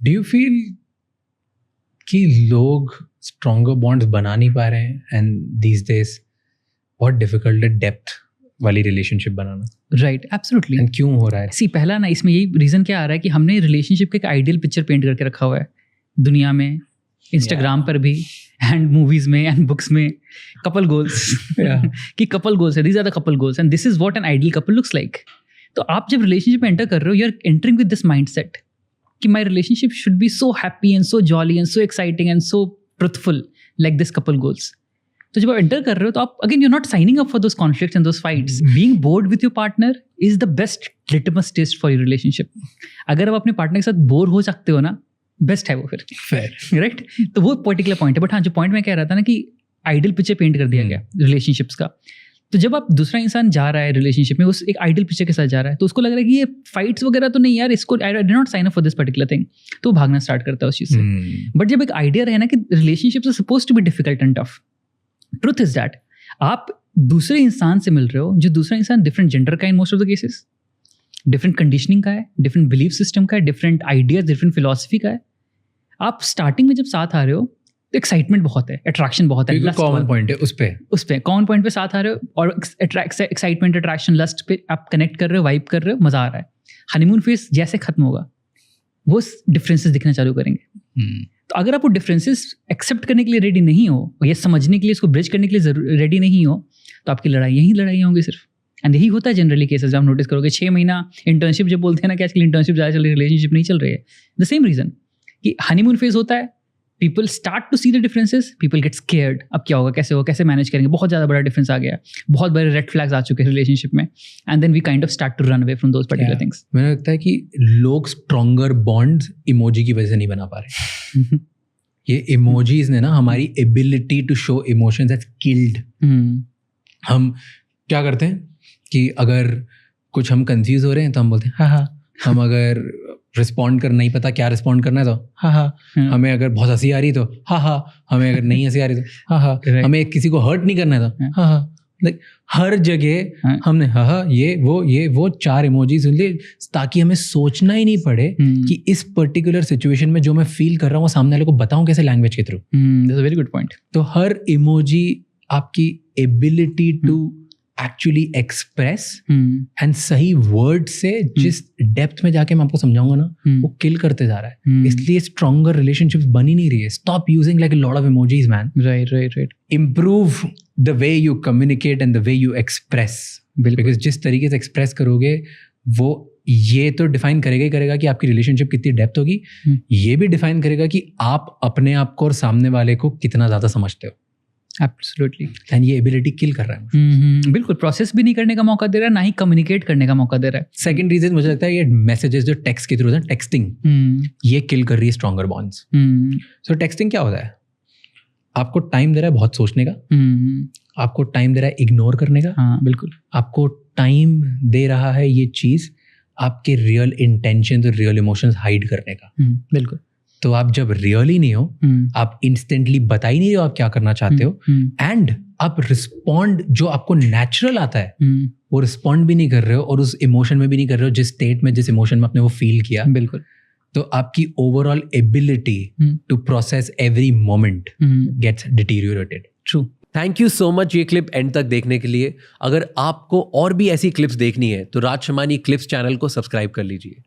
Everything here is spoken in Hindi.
डू यू फील कि लोग स्ट्रॉन्गर बॉन्ड्स बना नहीं पा रहे हैं एंड दीज डेज बहुत डिफिकल्ट है डेप्थ वाली relationship banana? Right, absolutely. And क्यों हो रहा है? सी पहला ना, इसमें यही रीज़न क्या आ रहा है कि हमने रिलेशनशिप का एक आइडियल पिक्चर पेंट करके रखा हुआ है दुनिया में, इंस्टाग्राम पर भी एंड मूवीज में एंड बुक्स में। कपल गोल्स कि कपल गोल्स है, these are the couple goals and this is what an ideal couple looks like. तो आप जब रिलेशनशिप में एंटर कर रहे हो, you are entering with this mindset कि my relationship should be so happy and so jolly and so exciting and so truthful like this couple goals. तो जब आप एंटर कर रहे हो तो आप again you are not signing up for those conflicts and those fights. Being bored with your partner is the best litmus test for your relationship. अगर आप अपने पार्टनर के साथ बोर हो सकते हो ना, बेस्ट है वो फिर, फेयर, राइट? तो वो पर्टिकुलर पॉइंट है। बट हाँ, जो पॉइंट मैं कह रहा था ना कि आइडियल पिक्चर पेंट कर दिया गया रिलेशनशिप्स का। तो जब आप दूसरा इंसान जा रहा है रिलेशनशिप में, उस एक आइडियल पिक्चर के साथ जा रहा है, तो उसको लग रहा है कि ये फाइट्स वगैरह तो नहीं यार, इसको I did not sign up for this particular thing, तो भागना स्टार्ट करता है उस चीज से। बट जब एक आइडिया रहे ना कि relationships are supposed to be difficult and tough, truth is that आप दूसरे इंसान से मिल रहे हो, जो दूसरा इंसान डिफरेंट जेंडर का in most of the cases, different conditioning का है, डिफरेंट बिलीफ सिस्टम का है, डिफरेंट आइडियाज, डिफरेंट फिलॉसफी का है। आप स्टार्टिंग में जब साथ आ रहे हो तो एक्साइटमेंट बहुत है, अट्रैक्शन बहुत है, कॉमन पॉइंट है उस पे कॉमन पॉइंट पे साथ आ रहे हो और एक्साइटमेंट, अट्रैक्शन, लस्ट पे आप कनेक्ट कर रहे हो, वाइब कर रहे हो, मजा आ रहा है। हनीमून फेज जैसे खत्म होगा वो डिफरेंसेस दिखना चालू करेंगे। तो अगर आप वो डिफरेंसेस एक्सेप्ट करने के लिए रेडी नहीं हो, या समझने के लिए, इसको ब्रिज करने के लिए रेडी नहीं हो, तो आपकी लड़ाइयाँ होंगी सिर्फ। एंड यही होता है जनरली केसेस। आप नोटिस करोगे 6 महीना इंटर्नशिप जब बोलते हैं ना कि आजकल इंटर्नशिप ज़्यादा चल रही है, रिलेशनशिप नहीं चल रही है, द सेम रीजन कि हनीमून फेज होता है, people start to see the differences, people get scared, अब क्या होगा, कैसे होगा, कैसे मैनेज करेंगे, बहुत ज़्यादा बड़ा डिफरेंस आ गया, बहुत बड़े रेड फ्लैग्स आ चुके हैं रिलेशनशिप में, and then we kind of start to run away from those particular things. मुझे लगता है कि लोग स्ट्रॉन्गर बॉन्ड्स इमोजी की वजह से नहीं बना पा रहे। ये इमोजीज ने ना हमारी ability to show emotions has killed. हम क्या करते हैं कि अगर कुछ हम कंफ्यूज हो रहे हैं तो हम बोलते हैं हाँ हाँ। हम अगर रिस्पॉन्ड कर नहीं पता क्या रिस्पॉन्ड करना है तो हाँ हाँ। हमें अगर बहुत हंसी आ रही तो हाँ हाँ। हमें अगर नहीं हंसी आ रही तो हाँ हाँ। हमें किसी को हर्ट नहीं करना है तो हाँ हाँ। लाइक हर जगह हमने हाँ हाँ ये वो 4 इमोजी सुन लिए, ताकि हमें सोचना ही नहीं पड़े कि इस पर्टिकुलर सिचुएशन में जो मैं फील कर रहा हूँ वो सामने वाले को बताऊं कैसे, लैंग्वेज के थ्रू। That's a very good point. तो हर इमोजी आपकी ability to actually express and सही वर्ड से जिस डेप्थ में जाके मैं आपको समझाऊंगा ना वो किल करते जा रहा है। इसलिए स्ट्रॉन्गर रिलेशनशिप्स बन ही नहीं रही है। Stop using like a lot of emojis man. Right. Improve the way you communicate and the way you express, because जिस तरीके से एक्सप्रेस करोगे वो ये तो डिफाइन करेगा ही करेगा कि आपकी रिलेशनशिप कितनी डेप्थ होगी, ये भी डिफाइन करेगा कि आप अपने आप को और सामने वाले को कितना ज्यादा समझते हो। एब्सोल्युटली। एंड ये एबिलिटी किल कर रहा है। बिल्कुल, प्रोसेस भी नहीं करने का मौका दे रहा है, ना ही कम्युनिकेट करने का मौका दे रहा है। सेकंड रीजन मुझे लगता है ये मैसेजेस जो टेक्स्ट के थ्रू है, टेक्सटिंग, ये किल कर रही है स्ट्रॉन्गर बॉन्ड्स। सो टेक्सटिंग क्या होता है? आपको टाइम दे रहा है बहुत सोचने का, आपको टाइम दे रहा है इग्नोर करने का। हाँ बिल्कुल। आपको टाइम दे रहा है ये चीज आपके रियल इंटेंशन और रियल इमोशंस हाइड करने का। बिल्कुल। तो आप जब रियली नहीं हो, आप इंस्टेंटली बता ही नहीं रहे हो आप क्या करना चाहते हो, एंड आप रिस्पॉन्ड जो आपको नेचुरल आता है वो रिस्पॉन्ड भी नहीं कर रहे हो और उस इमोशन में भी नहीं कर रहे हो जिस स्टेट में, जिस इमोशन में आपने वो फील किया। बिल्कुल। तो आपकी overall ability to process every moment gets deteriorated. True. Thank you so much ये क्लिप एंड तक देखने के लिए। अगर आपको और भी ऐसी क्लिप्स देखनी है तो राज शमानी क्लिप्स चैनल को सब्सक्राइब कर लीजिए।